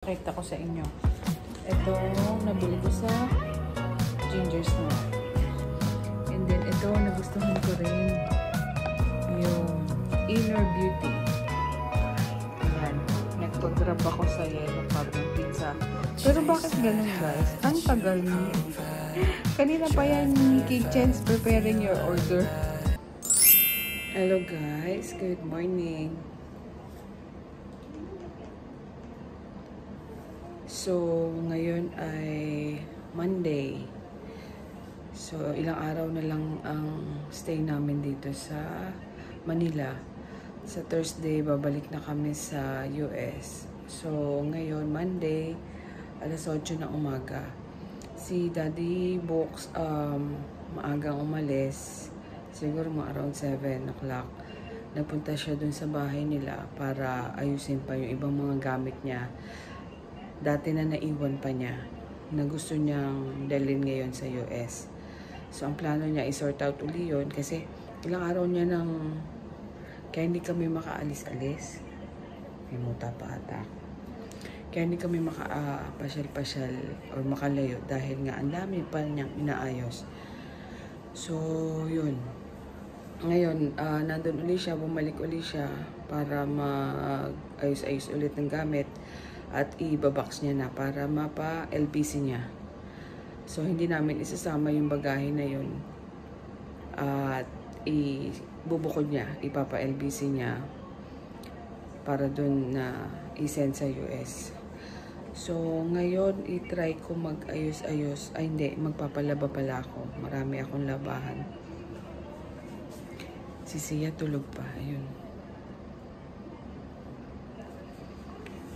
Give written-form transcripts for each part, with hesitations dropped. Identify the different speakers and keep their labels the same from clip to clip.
Speaker 1: Pakita ko sa inyo. Ito, nabili ko sa Ginger Snap. And then, ito, nagustuhan ko rin yung Inner Beauty. Ayan. Nagpag-grab ako sa yellow carbon pizza. Pero bakit ganun, guys? Ang tagal niyo. Kanina pa yan, kitchen's preparing your order. Hello, guys. Good morning. So, ngayon ay Monday. So, ilang araw na lang ang stay namin dito sa Manila. Sa Thursday, babalik na kami sa US. So, ngayon, Monday, alas 8 ng umaga. Si Daddy Box, maagang umalis. Siguro mga around 7 o'clock. Napunta siya dun sa bahay nila para ayusin pa yung ibang mga gamit niya. Dati na naiwan pa niya na gusto niyang dalhin ngayon sa US. So, ang plano niya i-sort out uli yun kasi ilang araw niya nang kaya hindi kami makaalis-alis. May muta pa ata. Kaya hindi kami makapasyal-pasyal or makalayo dahil nga ang dami pa niyang inaayos. So, yun. Ngayon, nandun uli siya, bumalik uli siya para mag-ayos-ayos ulit ng gamit. At i-box niya na para mapa-LBC niya. So, hindi namin isasama yung bagahe na yun. At ibubukod niya, ipapa-LBC niya para dun na i-send sa US. So, ngayon, i-try ko mag-ayos-ayos. Ay, hindi. Magpapalaba pala ako. Marami akong labahan. Si Sia tulog pa. Ayun.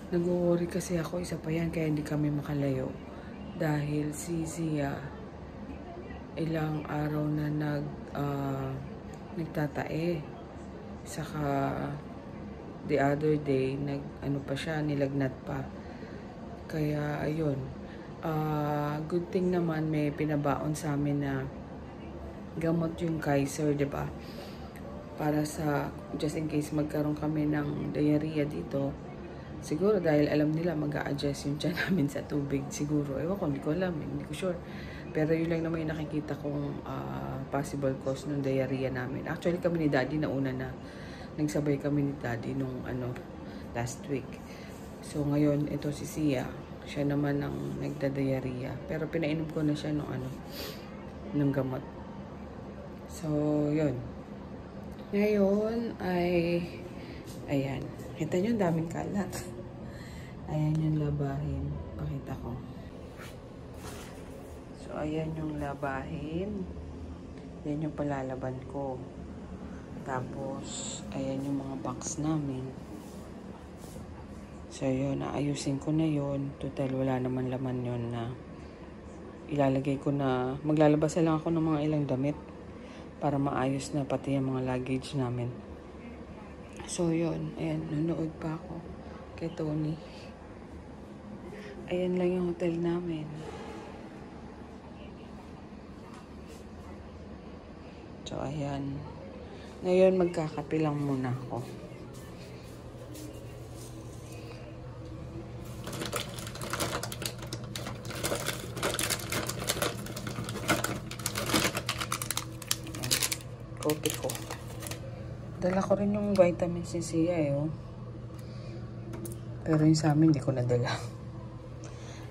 Speaker 1: Nag-worry kasi ako, isa pa yan, kaya hindi kami makalayo. Dahil si Sia, ilang araw na nagtatae. Saka, the other day, pa siya, nilagnat pa. Kaya, ayun. Good thing naman, may pinabaon sa amin na gamot yung Kaiser, diba? Para sa, just in case magkaroon kami ng diarrhea dito, siguro dahil alam nila mag-a-adjust yung tiyan namin sa tubig. Siguro. Ewan ko, hindi ko alam. Hindi ko sure. Pero yun lang naman yung nakikita kong possible cause ng diarrhea namin. Actually, kami ni Daddy nauna na. Nagsabay kami ni Daddy nung last week. So, ngayon, ito si Sia. Siya naman ang nagda-diarrhea. Pero pinainom ko na siya nung gamot. So, yun. Ngayon ay ayan. Kita nyo, daming kalat. Ayan yung labahin. Pakita ko. So, ayan yung labahin. Yan yung palalaban ko. Tapos, ayan yung mga box namin. So, yun. Naayusin ko na yun. Total, wala naman laman yun na ilalagay ko na. Maglalabas na lang ako ng mga ilang damit para maayos na pati yung mga luggage namin. So, yun. Ayan, nanood pa ako kay Tony. Ayan lang yung hotel namin. So, ayan. Ngayon, magkakape lang muna ako. Ayan. Kopi ko. Dala ko rin yung vitamin C siya oh. Pero yung sa amin, hindi ko nadala.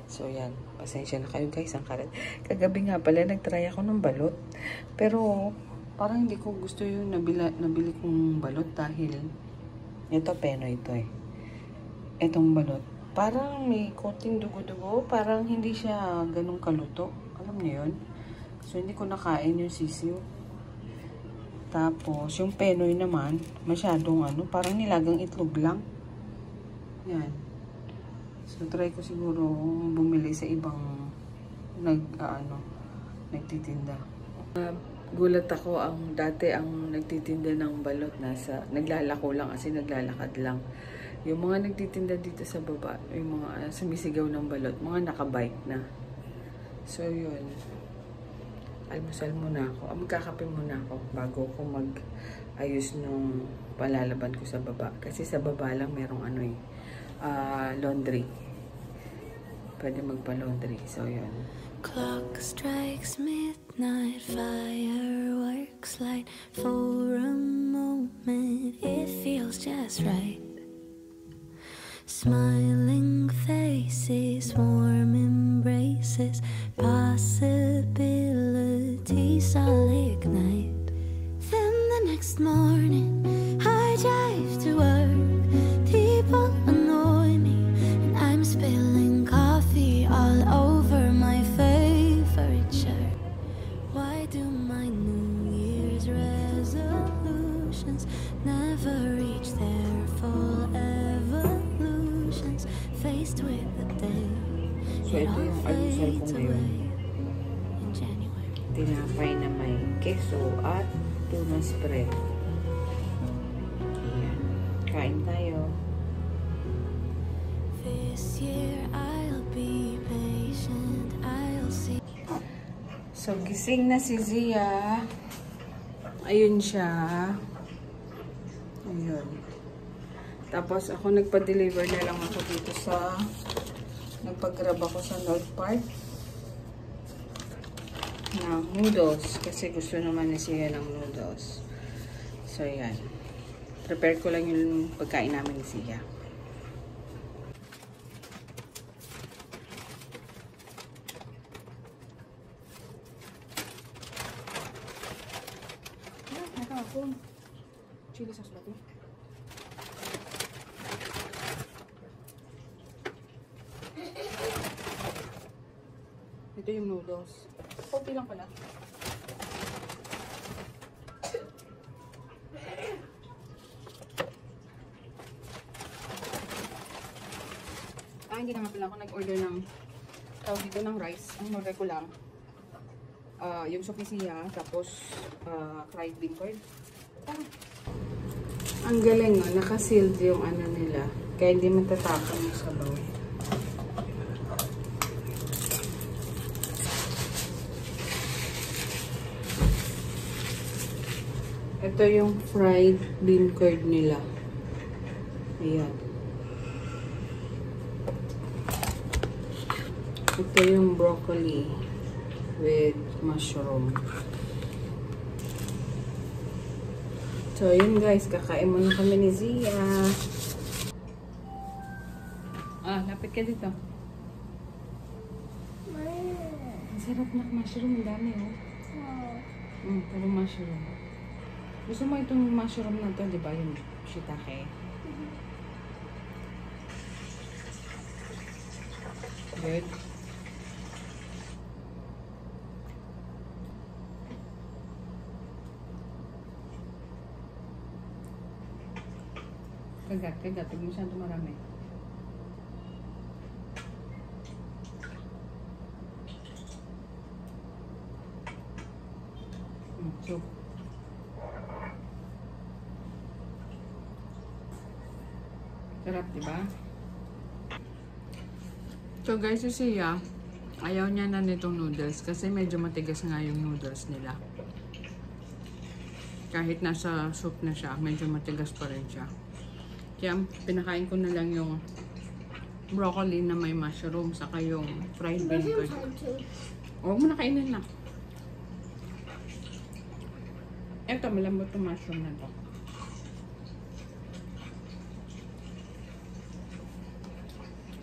Speaker 1: So, yan. Pasensya na kayo guys. Ang karat. Kagabi nga pala, nagtry ako ng balot. Pero, parang hindi ko gusto yung nabili kong balot dahil ito, Penoy ito eh. Itong balot. Parang may konting dugo-dugo. Parang hindi siya ganun kaluto. Alam niyo yun? So, hindi ko nakain yung sisiw. Tapos, yung Penoy naman, masyadong parang nilagang itlog lang. Yan. So, try ko siguro bumili sa ibang nagtitinda. Gulat ako, dati ang nagtitinda ng balot naglalako lang kasi naglalakad lang. Yung mga nagtitinda dito sa baba, yung mga sumisigaw ng balot, mga nakabike na. So, yun. Almusal muna ako. Magkakape muna ako bago ko mag-ayos nung palalaban ko sa baba. Kasi sa baba lang merong laundry. pwede magpa-laundry. So, yun.
Speaker 2: Clock strikes midnight, fireworks light. For a moment, it feels just right. Smiling faces, warm embraces, possibilities all ignite. Then the next morning, I drive to work. People annoy me, and I'm spilling coffee all over my favorite shirt. Why do my New Year's resolutions never reach their full evolutions? Faced with the day,
Speaker 1: So, ito yung almusal ko ngayon.
Speaker 2: in January.
Speaker 1: Tinapay na may keso at tuna spread. Ayan. Kain tayo.
Speaker 2: This year I'll be patient, I'll see.
Speaker 1: So, gising na si Zia. Ayun siya. Ayun. Tapos, ako nagpa-deliver na lang ako dito sa... Nagpag-grab ako sa North Park na noodles. Kasi gusto naman ni Zia ng noodles. So, yan. Prepare ko lang yung pagkain namin ni Zia. Chili sauce natin. Ito yung noodles. Okay lang pala. Hindi na nga pala ako nag-order ng tawag dito ng rice. Ang order ko lang yung sopisia, tapos fried bean curd. Ang galing, no? Naka-sealed yung ano nila. Kaya hindi matatapon yung sabaw. Ito yung fried bean curd nila. Ayan. Ito yung broccoli with mushroom. So, yun guys, kakain muna kami ni Zia. Lapit ka dito. Ang sarap na mushroom, ang dami, oh. Puro mushroom. Gusto mo itong mushroom na to, di ba? Yung shiitake. Good. Kagat. Huwag masyado marami. Soup. Sarap, diba? So guys, si Zia, ayaw niya na nitong noodles kasi medyo matigas nga yung noodles nila. Kahit nasa soup na siya, medyo matigas pa rin siya. Kaya pinakain ko na lang yung broccoli na may mushroom saka yung fried bean curd. Huwag mo na kainin na. Eto, malambot yung mushroom na to.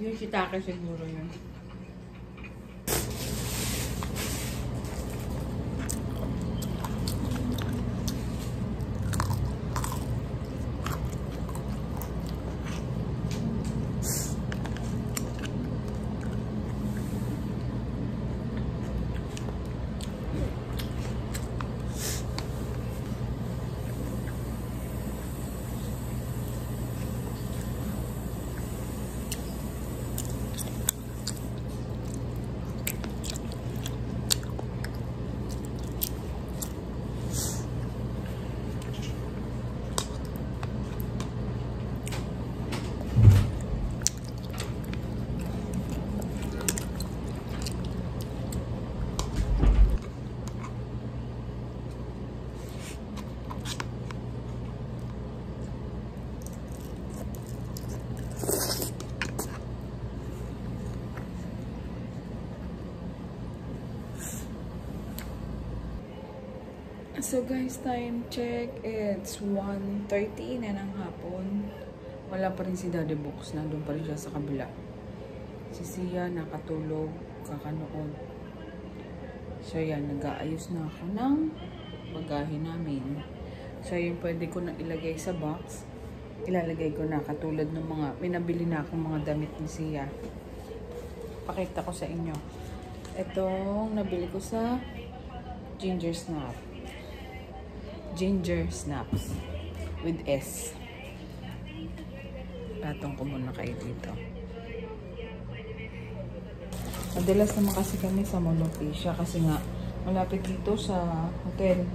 Speaker 1: Yung shiitake siguro yun. So guys, time check. It's 1:30 na ng hapon. Wala pa rin si Daddy Box. Nandun pa rin siya sa kabila. Si Sia nakatulog kakanoon. So yan, nag-aayos na ako ng bagahe namin. So yun, pwede ko na ilagay sa box. Ilalagay ko na katulad ng mga pinabili na akong mga damit ni Sia. Pakita ko sa inyo. Itong nabili ko sa Ginger Snaps with S. Patong ko muna kayo dito. Madalas naman kasi kami sa Mall of Asia kasi nga malapit dito sa hotel.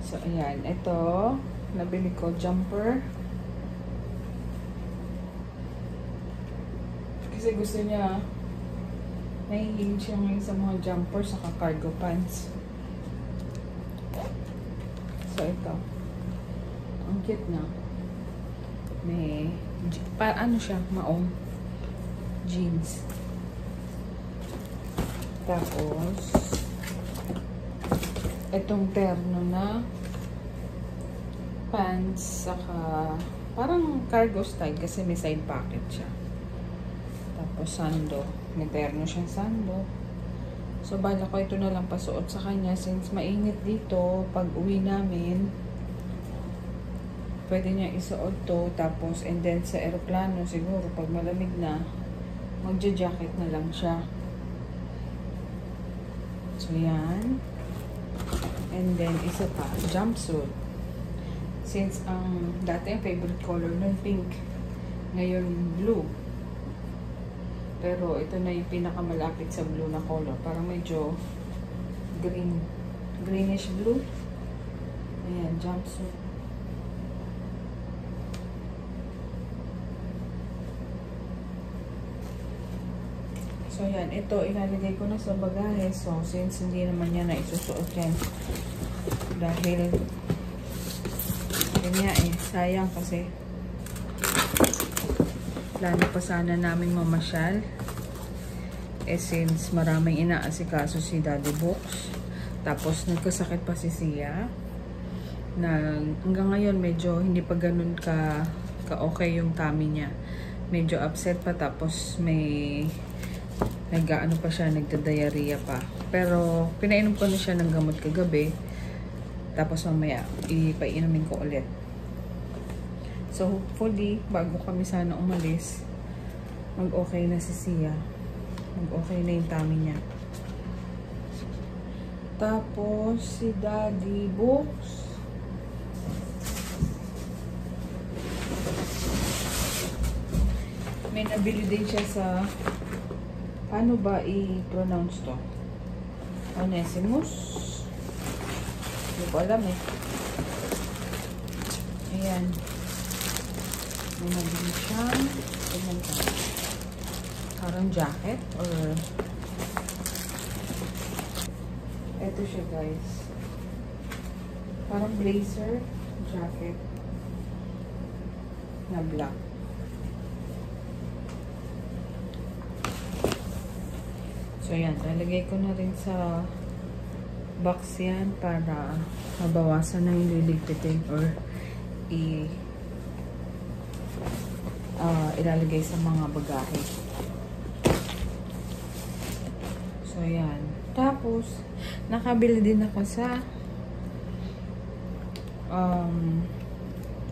Speaker 1: So ayan, ito nabili ko jumper. Kasi gusto niya, nahihilig siya ngayon sa mga jumper saka cargo pants. So ito, ang cute na. May ano siya, maong jeans. Tapos itong terno na pants, saka parang cargo style kasi may side pocket siya. Tapos sando, may terno siyang sando. So bala ko ito na lang pasuot sa kanya since mainit dito. Pag uwi namin, pwede niya isuot to. Tapos and then sa aeroplano siguro pag malamig na, magja-jacket na lang siya. So yan. And then isa pa, jumpsuit. Since ang dati ang favorite color nun pink, ngayon blue. Pero ito na yung pinakamalapit sa blue na color. Parang medyo greenish blue. Ayan, jumpsuit. So yan, ito ilalagay ko na sa bagahe. So since hindi naman niya na isusuot yan. Dahil kanya sayang kasi plano pa sana namin mamasyal. Since maraming inaasikaso si Daddy Box. Tapos nagkasakit pa si Sia. Na hanggang ngayon medyo hindi pa ganun ka okay yung tummy niya. Medyo upset pa, tapos may nag-ano pa siya, nagda-diarrhea pa. Pero pinainom ko na siya ng gamot kagabi. Tapos mamaya ipainumin ko ulit. So hopefully bago kami sana umalis, mag-okay na si Sia. Mag-okay na yung tummy niya. Tapos si Daddy Box, may nabili din siya sa, paano ba i-pronounce to? Onesimus? Hindi ko alam eh. Ayan. May nabili siyang, parang jacket or eto siya guys. Parang blazer, jacket na black. So yan, lalagay ko na rin sa box yan para mabawasan na yung liligpitin or ilalagay sa mga bagahe. So yan. Tapos nakabili din ako sa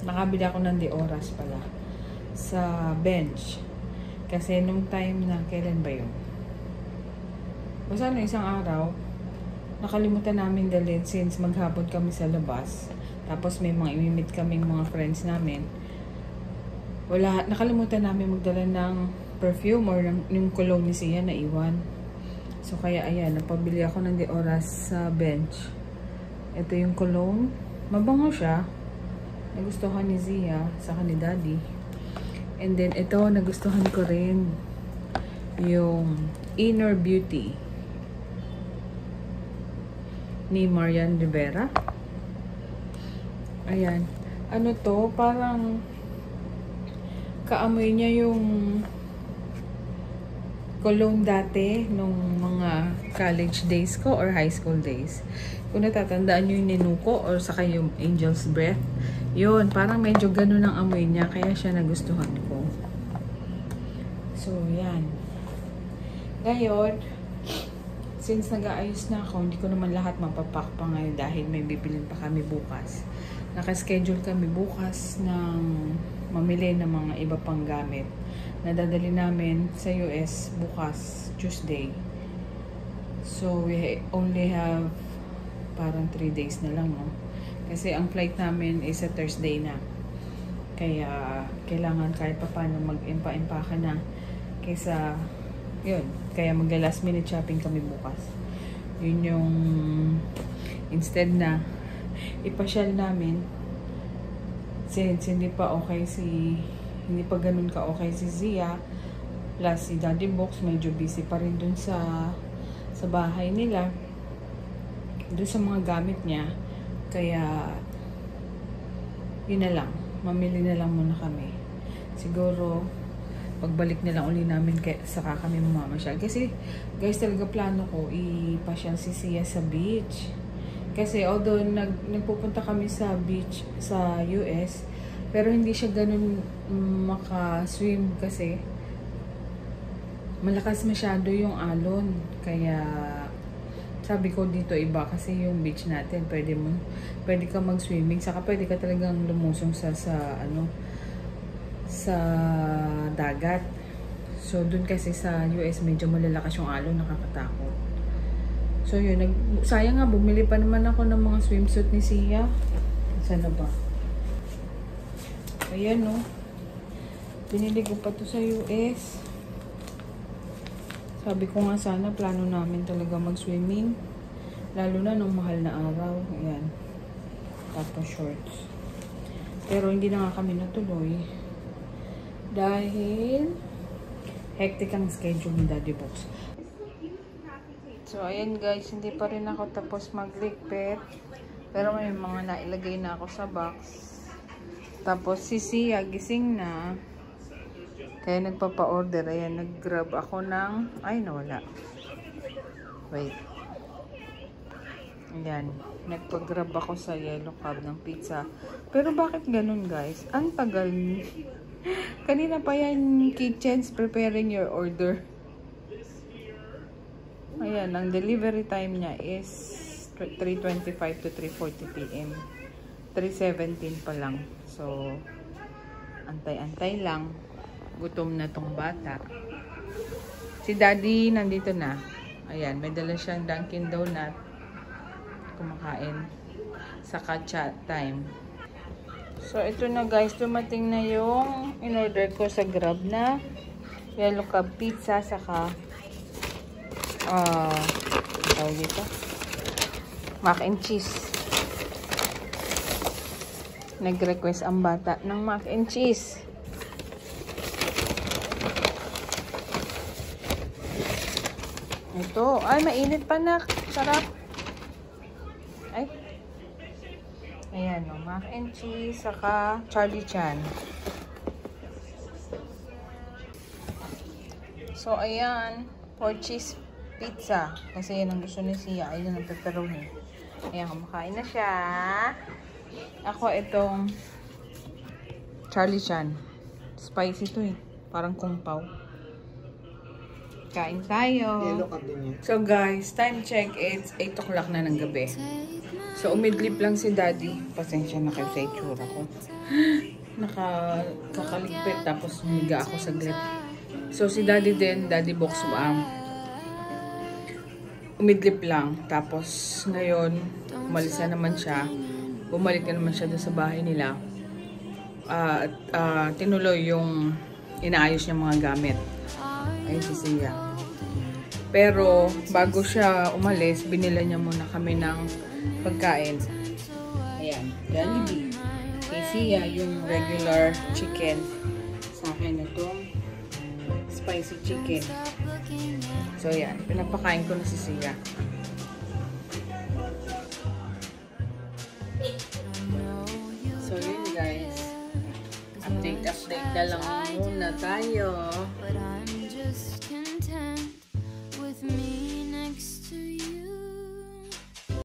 Speaker 1: nakabili ako ng Dioras pala sa bench. Kasi nung time na, kailan ba yun? Basta na isang araw, nakalimutan namin dalhin since maghapon kami sa labas. Tapos may mga imimit kaming mga friends namin. Nakalimutan namin magdala ng perfume or yung cologne ni Sia na iwan. So kaya ayan, napabili ako ng Dioras sa bench. Ito yung cologne. Mabango siya. Nagustuhan ni Sia, saka ni Daddy. And then ito, nagustuhan ko rin yung Inner Beauty ni Marian Rivera. Ayan. Ano to? Parang kaamoy niya yung cologne dati nung mga college days ko or high school days. Kung natatandaan nyo yung Ninuko or saka yung Angel's Breath, yun, parang medyo ganun ang amoy niya, kaya siya nagustuhan ko. So, yan. Ngayon, since nag-aayos na ako, hindi ko naman lahat mapapak pa ngayon dahil may bibilin pa kami bukas. Nakaschedule kami bukas ng mamili ng mga iba pang gamit na dadali namin sa US bukas, Tuesday. So, we only have parang 3 days na lang, no? Kasi ang flight namin is sa Thursday na. Kaya, kailangan kahit pa paano mag-impa-impa ka na kaysa, yun, kaya magla-last minute shopping kami bukas. Yun yung, instead na ipasyal namin, since hindi pa ganun ka okay si Zia, plus si Daddy Box, medyo busy pa rin dun sa bahay nila, dun sa mga gamit niya, kaya yun na lang, mamili na lang muna kami. Siguro pagbalik na lang uli namin saka kami mamamasyal. Kasi guys, talaga plano ko ipasyal si Sia sa beach. Kasi although nagpupunta kami sa beach sa US, pero hindi siya ganun maka-swim kasi malakas masyado yung alon. Kaya sabi ko dito iba kasi yung beach natin, pwede ka mag-swimming, saka pwede ka talagang lumusong sa dagat. So dun kasi sa US medyo malalakas yung alon, nakakatakot. So yun, sayang nga, bumili pa naman ako ng mga swimsuit ni Sia. Sana ba? Ayan, no. Binili ko pa to sa US. Sabi ko nga sana, plano namin talaga mag-swimming. Lalo na nung mahal na araw. Ayan. Tapos shorts. Pero hindi na nga kami natuloy. Dahil hectic ang schedule ni Daddy Box. So, ayan guys, hindi pa rin ako tapos magligpit. Pero may mga nailagay na ako sa box. Tapos si Sia, gising na. Kaya nagpapa-order. Ayan, nag-grab ako ng... Ay, nawala. Wait. Ayan. Nagpa-grab ako sa Yellow Cab ng pizza. Pero bakit ganun, guys? Ang tagal. Kanina pa yan, kitchens preparing your order. Ayan, ang delivery time niya is 3:25 to 3:40 p.m. 3:17 pa lang. So, antay-antay lang. Gutom na tong bata. Si Daddy nandito na. Ayan, may dala siyang Dunkin Donut. Kumakain. Saka chat time. So, ito na guys. Dumating na yung in-order ko sa Grab na Yellow Cab pizza. Saka tawag dito, mac and cheese. Nag-request ang bata ng mac and cheese. Ito. Ay, mainit pa na. Sarap. Ay. Ayan, no. Mac and cheese, saka Charlie Chan. So, ayan. 4 cheese pizza. Kasi yan ang gusto ni Sia. Ayun ang pepperoni. Ayan, kumakain na siya. Ako itong Charlie Chan. Spicy to eh. Parang kung pao. Kain tayo. So guys, time check. It's 8 o'clock na ng gabi. So umidlip lang si Daddy. Pasensya na kayo sa itsura ko. Nakakaligpit. Tapos humiga ako saglit. So si Daddy din, Daddy Box umidlip lang. Tapos ngayon, umalis na naman siya. Bumalik na naman siya doon sa bahay nila. Tinuloy yung inaayos niya mga gamit. Ayun si Sia. Pero bago siya umalis, binila niya muna kami ng pagkain. Ayan, Jollibee. Kay Sia, yung regular chicken. Sa akin itong spicy chicken. So yan, pinapakain ko na si Sia. So yun guys, update na lang muna tayo.